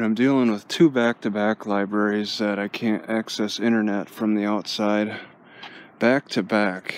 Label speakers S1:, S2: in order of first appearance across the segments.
S1: I'm dealing with two back-to-back libraries that I can't access internet from the outside. Back-to-back.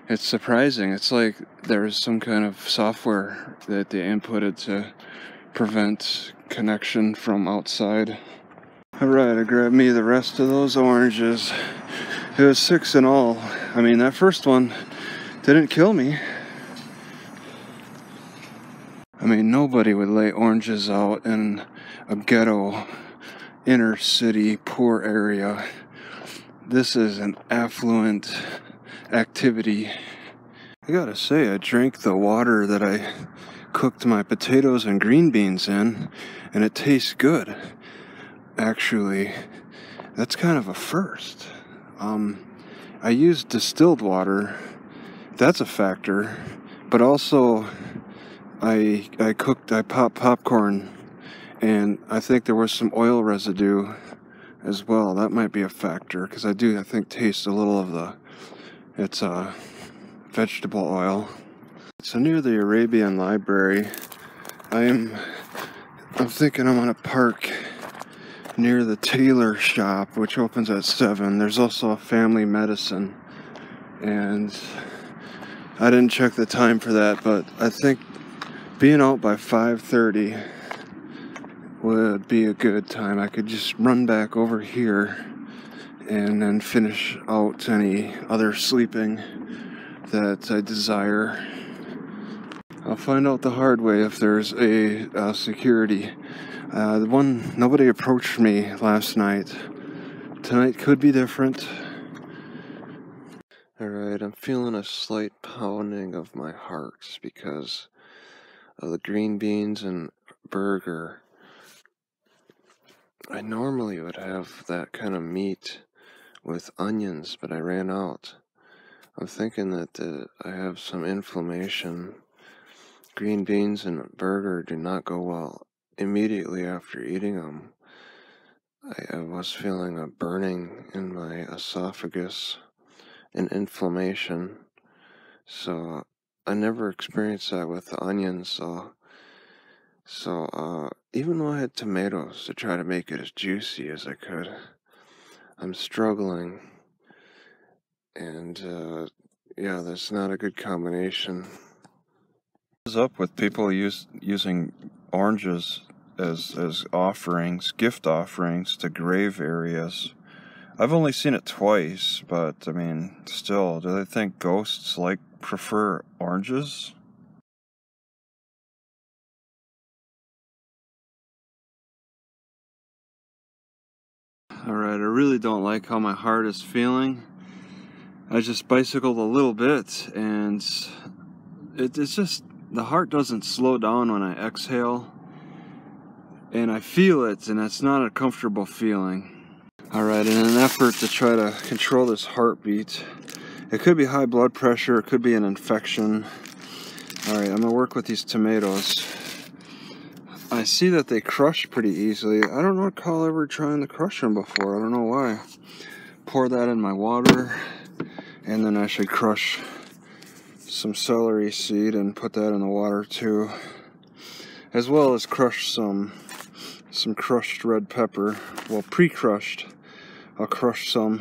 S1: It's surprising. It's like there's some kind of software that they inputted to prevent connection from outside. Alright, I grabbed me the rest of those oranges. It was 6 in all. I mean, that first one didn't kill me. I mean, nobody would lay oranges out in a ghetto, inner city, poor area. This is an affluent activity. I gotta say, I drank the water that I cooked my potatoes and green beans in, and it tastes good. Actually, that's kind of a first. I used distilled water. That's a factor. But also, I popped popcorn, and I think there was some oil residue as well. That might be a factor, because I think taste a little of it's vegetable oil. So near the Arabian library, I'm thinking I'm gonna park near the tailor shop, which opens at 7. There's also a family medicine, and I didn't check the time for that, but I think being out by 5:30 would be a good time. I could just run back over here and then finish out any other sleeping that I desire. I'll find out the hard way if there's a security. Nobody approached me last night. Tonight could be different. Alright, I'm feeling a slight pounding of my heart because of the green beans and burger. I normally would have that kind of meat with onions, but I ran out. I'm thinking that I have some inflammation. Green beans and burger do not go well. Immediately after eating them, I was feeling a burning in my esophagus and inflammation. So I never experienced that with the onions. So even though I had tomatoes to try to make it as juicy as I could, I'm struggling. And yeah, that's not a good combination. What is up with people using oranges as offerings, gift offerings to grave areas? I've only seen it twice, but I mean, still, do they think ghosts prefer oranges? Alright, I really don't like how my heart is feeling. I just bicycled a little bit, and it's just, the heart doesn't slow down when I exhale, and I feel it, and it's not a comfortable feeling. Alright, in an effort to try to control this heartbeat, it could be high blood pressure, it could be an infection. Alright, I'm going to work with these tomatoes. I see that they crush pretty easily. I don't recall ever trying to crush them before, I don't know why. Pour that in my water, and then I should crush some celery seed and put that in the water too, as well as crush some crushed red pepper. Well, pre-crushed. I'll crush some,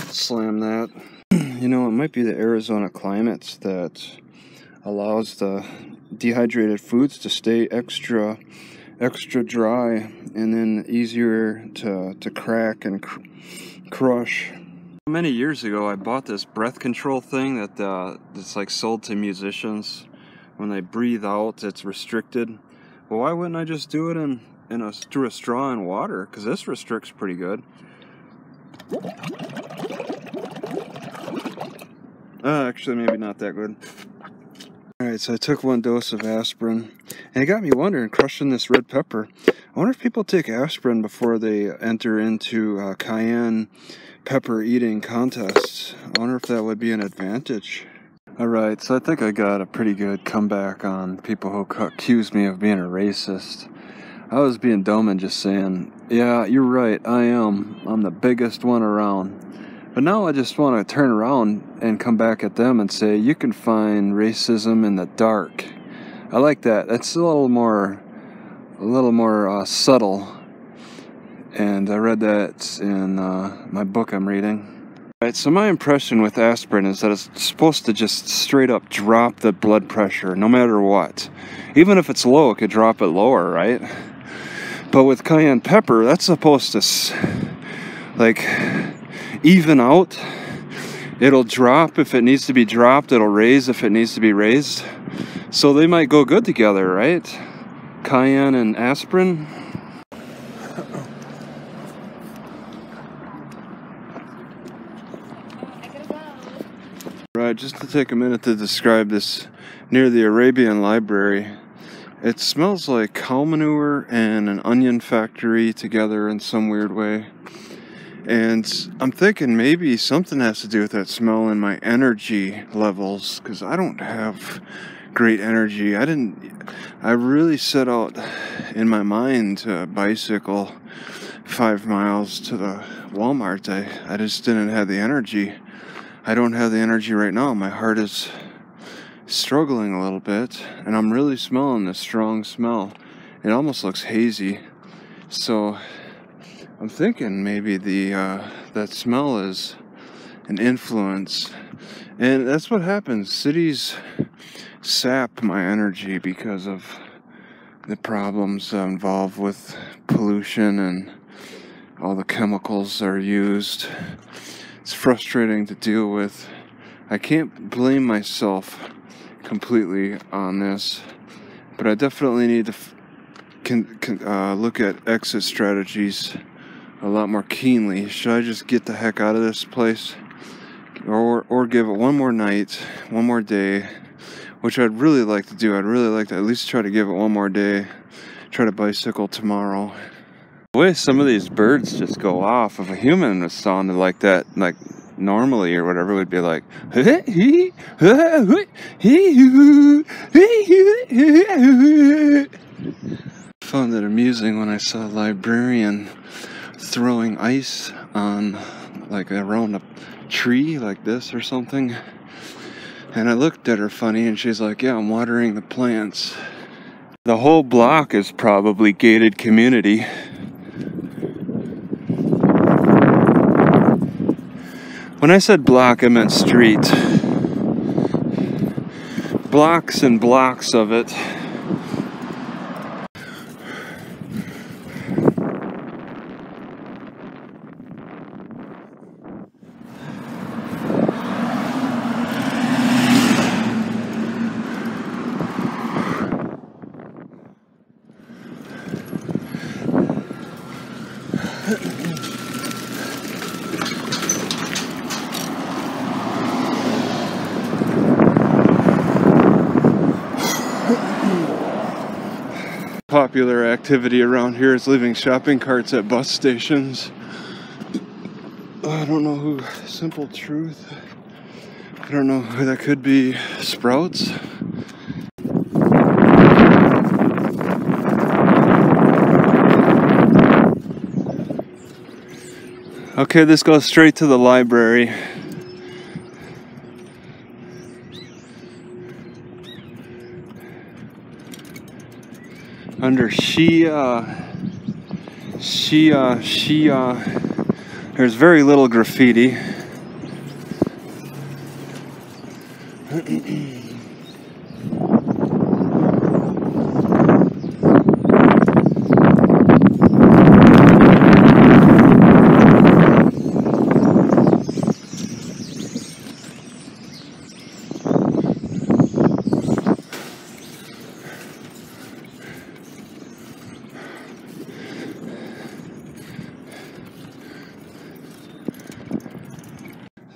S1: slam that. You know, it might be the Arizona climate that allows the dehydrated foods to stay extra dry and then easier to crack and crush. Many years ago, I bought this breath control thing that's like sold to musicians. When they breathe out, it's restricted. Well, why wouldn't I just do it through a straw in water? Because this restricts pretty good. Actually, maybe not that good. Alright, so I took 1 dose of aspirin, and it got me wondering, crushing this red pepper, I wonder if people take aspirin before they enter into cayenne pepper eating contests. I wonder if that would be an advantage. Alright, so I think I got a pretty good comeback on people who accuse me of being a racist. I was being dumb and just saying, yeah, you're right, I am. I'm the biggest one around. But now I just want to turn around and come back at them and say, you can find racism in the dark. I like that. That's a little more a little more subtle. And I read that in my book I'm reading. Right, so my impression with aspirin is that it's supposed to just straight up drop the blood pressure no matter what. Even if it's low, it could drop it lower, right? But with cayenne pepper, that's supposed to like even out. It'll drop if it needs to be dropped, it'll raise if it needs to be raised. So they might go good together, right? Cayenne and aspirin. Right, just to take a minute to describe this near the Arabian library. It smells like cow manure and an onion factory together in some weird way. And I'm thinking maybe something has to do with that smell and my energy levels, because I don't have great energy. I really set out in my mind to bicycle 5 miles to the Walmart. I just didn't have the energy. I don't have the energy right now. My heart is struggling a little bit, and I'm really smelling this strong smell. It almost looks hazy. So I'm thinking maybe that smell is an influence. And that's what happens. Cities sap my energy because of the problems involved with pollution and all the chemicals that are used. It's frustrating to deal with. I can't blame myself completely on this, but I definitely need to look at exit strategies a lot more keenly. Should I just get the heck out of this place, or give it one more night, one more day, which I'd really like to do. I'd really like to at least try to give it one more day, try to bicycle tomorrow. The way some of these birds just go off, if a human was sounded like that, like normally or whatever, would be like, I found it amusing when I saw a librarian throwing ice on, like, around a tree like this or something. And I looked at her funny, and she's like, yeah, I'm watering the plants. The whole block is probably gated community. When I said block, I meant street. Blocks and blocks of it. Popular activity around here is leaving shopping carts at bus stations. I don't know who. Simple Truth. I don't know who that could be. Sprouts. Okay, this goes straight to the library. Under Shia, there's very little graffiti.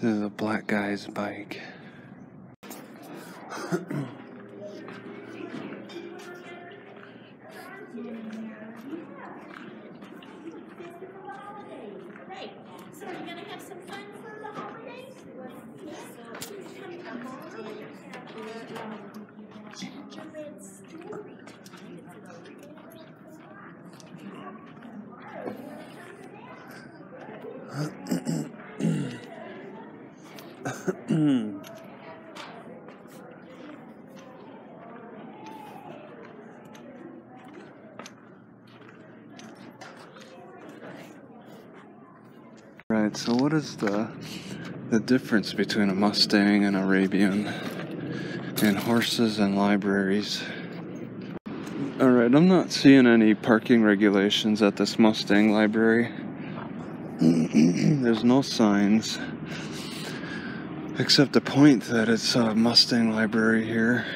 S1: This is a black guy's bike.
S2: So are you gonna have some fun for the holidays? Gingerbread story time.
S1: Alright, so what is the difference between a Mustang and Arabian and horses and libraries? Alright, I'm not seeing any parking regulations at this Mustang library. There's no signs, except to point that it's a Mustang library here.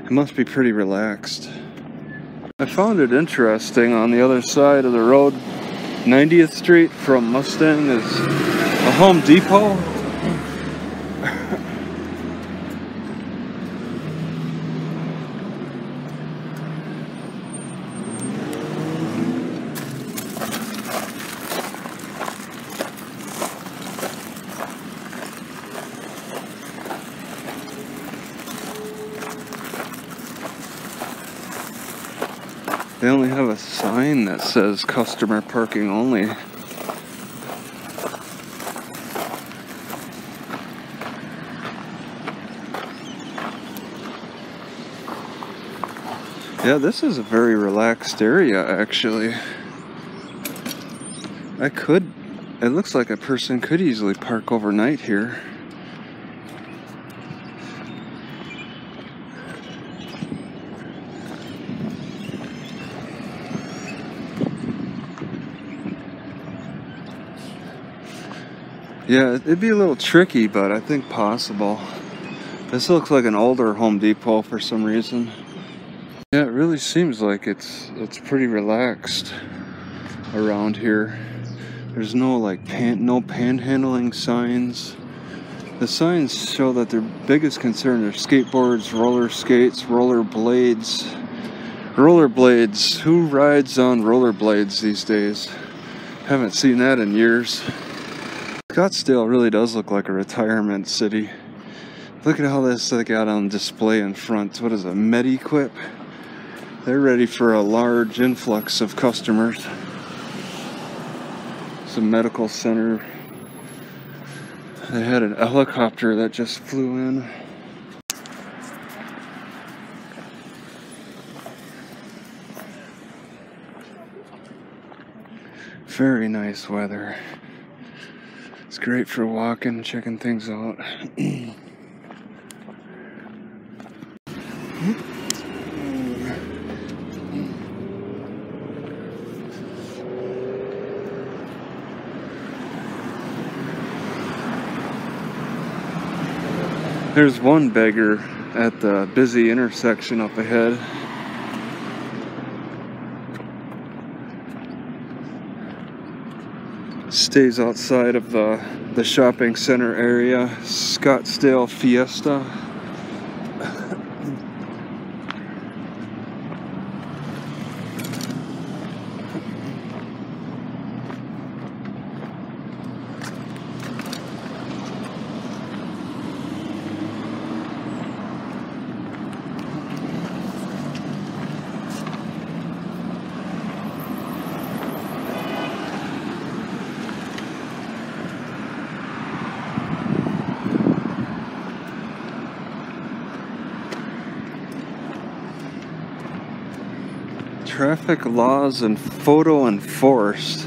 S1: It must be pretty relaxed. I found it interesting on the other side of the road, 90th Street from Mustang is a Home Depot. They only have a sign that says customer parking only. Yeah, this is a very relaxed area, actually. It looks like a person could easily park overnight here. Yeah, it'd be a little tricky, but I think possible. This looks like an older Home Depot for some reason. Yeah, it really seems like it's pretty relaxed around here. There's no no panhandling signs. The signs show that their biggest concern are skateboards, roller skates, roller blades. Rollerblades. Who rides on rollerblades these days? Haven't seen that in years. Scottsdale really does look like a retirement city. Look at how this they got on display in front. What is it, Med-Equip? They're ready for a large influx of customers. It's a medical center. They had a helicopter that just flew in. Very nice weather. It's great for walking, checking things out. There's one beggar at the busy intersection up ahead. Stays outside of the shopping center area, Scottsdale Fiesta. Traffic laws and photo enforced.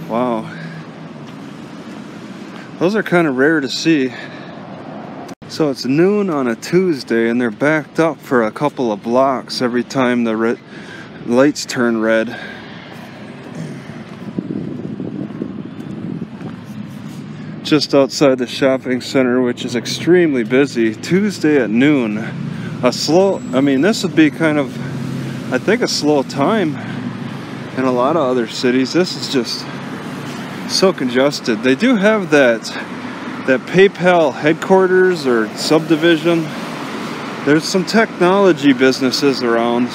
S1: Wow. Those are kind of rare to see. So it's noon on a Tuesday and they're backed up for a couple of blocks every time the lights turn red. Just outside the shopping center, which is extremely busy. Tuesday at noon. This would be kind of, I think, a slow time in a lot of other cities. This is just so congested. They do have that PayPal headquarters or subdivision. There's some technology businesses around.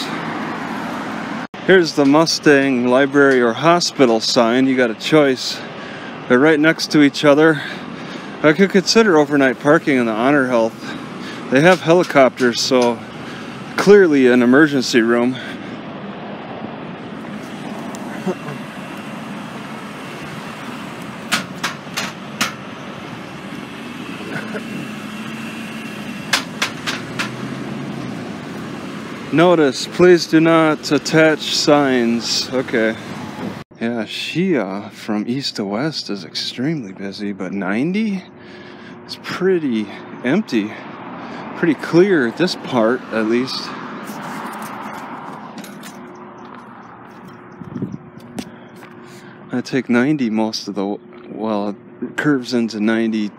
S1: Here's the Mustang Library or Hospital sign. You got a choice. They're right next to each other. I could consider overnight parking in the Honor Health. They have helicopters, so clearly an emergency room. Notice, please do not attach signs. Okay. Yeah, Shia from east to west is extremely busy, but 90 is pretty empty. Pretty clear at this part, at least. I take 90 most of the, well, it curves into 90,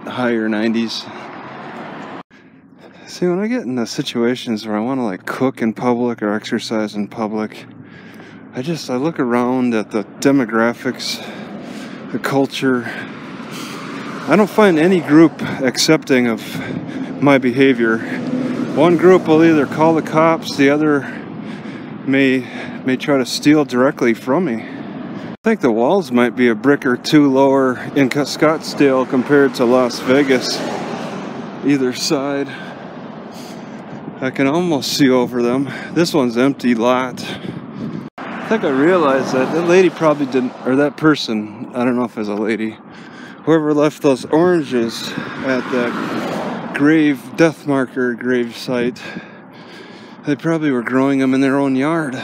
S1: higher 90s. See, when I get into situations where I want to like cook in public or exercise in public, I look around at the demographics, the culture. I don't find any group accepting of my behavior. One group will either call the cops, the other may try to steal directly from me. I think the walls might be a brick or two lower in Scottsdale compared to Las Vegas, either side. I can almost see over them. This one's empty lot. I think I realized that lady probably didn't, or that person, I don't know if it's a lady, whoever left those oranges at that death marker grave site, they probably were growing them in their own yard.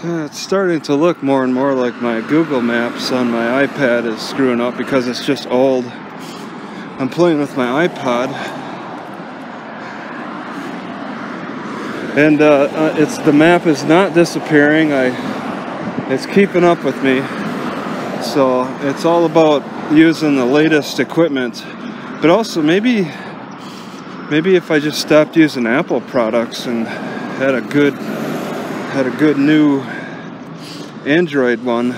S1: It's starting to look more and more like my Google Maps on my iPad is screwing up because it's just old. I'm playing with my iPod, and the map is not disappearing. It's keeping up with me. So it's all about using the latest equipment, but also maybe if I just stopped using Apple products and had a good new Android one,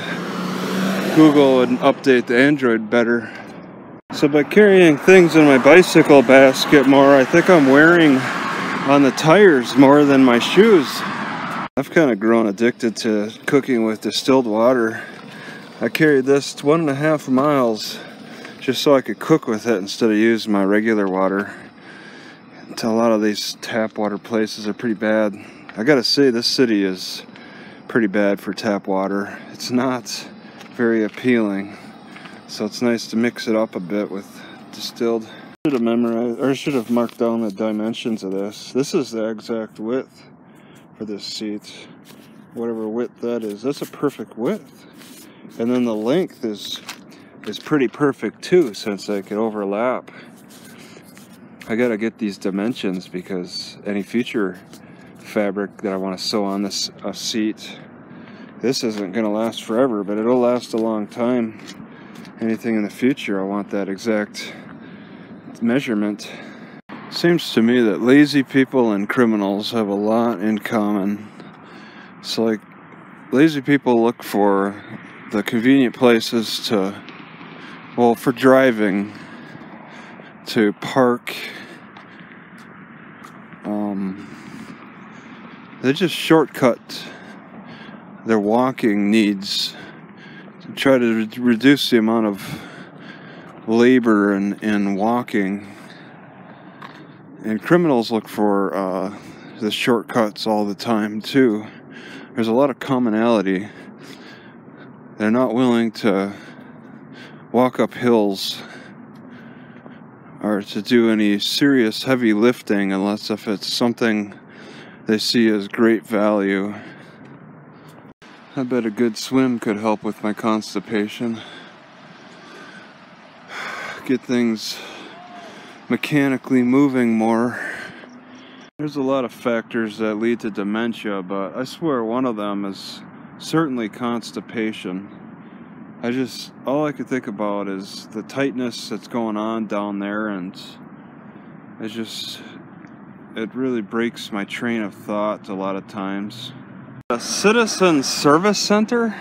S1: Google would update the Android better. So by carrying things in my bicycle basket more, I think I'm wearing on the tires more than my shoes. I've kind of grown addicted to cooking with distilled water. I carried this 1.5 miles just so I could cook with it instead of use my regular water. A lot of these tap water places are pretty bad. I gotta say, this city is pretty bad for tap water. It's not very appealing, so it's nice to mix it up a bit with distilled. I should have memorized, or I should have marked down the dimensions of this. This is the exact width for this seat, whatever width that is. That's a perfect width, and then the length is pretty perfect too, since they could overlap. I gotta get these dimensions because any future fabric that I want to sew on this seat, this isn't gonna last forever, but it'll last a long time. Anything in the future, I want that exact measurement. Seems to me that lazy people and criminals have a lot in common. So like, lazy people look for the convenient places to, well, for driving, to park. They just shortcut their walking needs to try to reduce the amount of labor in walking. And criminals look for the shortcuts all the time too. There's a lot of commonality. They're not willing to walk up hills or to do any serious heavy lifting unless if it's something they see as great value. I bet a good swim could help with my constipation. Get things mechanically moving more. There's a lot of factors that lead to dementia, but I swear one of them is certainly constipation. All I could think about is the tightness that's going on down there, and it really breaks my train of thought a lot of times. A citizen service center?